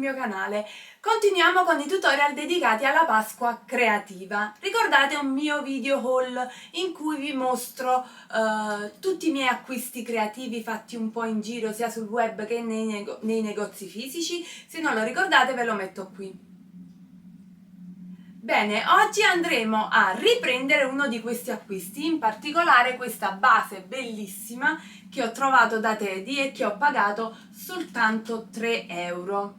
mio canale. Continuiamo con i tutorial dedicati alla Pasqua creativa. Ricordate un mio video haul in cui vi mostro tutti i miei acquisti creativi fatti un po' in giro sia sul web che nei negozi fisici? Se non lo ricordate ve lo metto qui. Bene, oggi andremo a riprendere uno di questi acquisti, in particolare questa base bellissima che ho trovato da Tedi e che ho pagato soltanto 3 euro.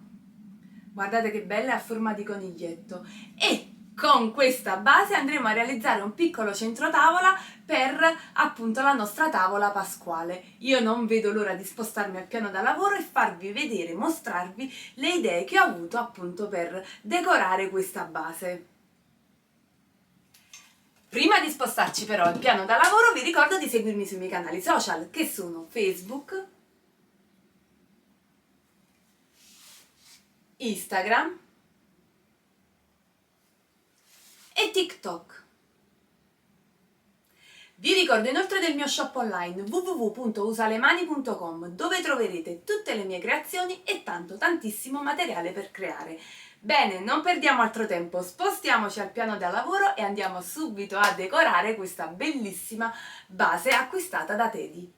Guardate che bella, è a forma di coniglietto. E con questa base andremo a realizzare un piccolo centrotavola per appunto la nostra tavola pasquale. Io non vedo l'ora di spostarmi al piano da lavoro e farvi vedere, mostrarvi le idee che ho avuto appunto per decorare questa base. Prima di spostarci però al piano da lavoro vi ricordo di seguirmi sui miei canali social che sono Facebook, Instagram e TikTok. Vi ricordo inoltre del mio shop online www.usalemani.com dove troverete tutte le mie creazioni e tantissimo materiale per creare. Bene, non perdiamo altro tempo, spostiamoci al piano da lavoro e andiamo subito a decorare questa bellissima base acquistata da Tedi.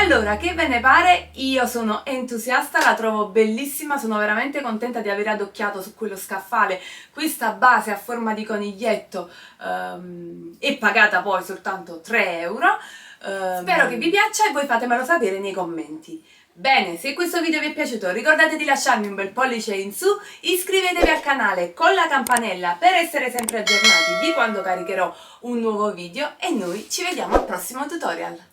allora, che ve ne pare? Io sono entusiasta, la trovo bellissima, sono veramente contenta di aver adocchiato su quello scaffale questa base a forma di coniglietto e pagata poi soltanto 3 euro. Spero che vi piaccia e voi fatemelo sapere nei commenti. Bene, se questo video vi è piaciuto ricordate di lasciarmi un bel pollice in su, iscrivetevi al canale con la campanella per essere sempre aggiornati di quando caricherò un nuovo video e noi ci vediamo al prossimo tutorial.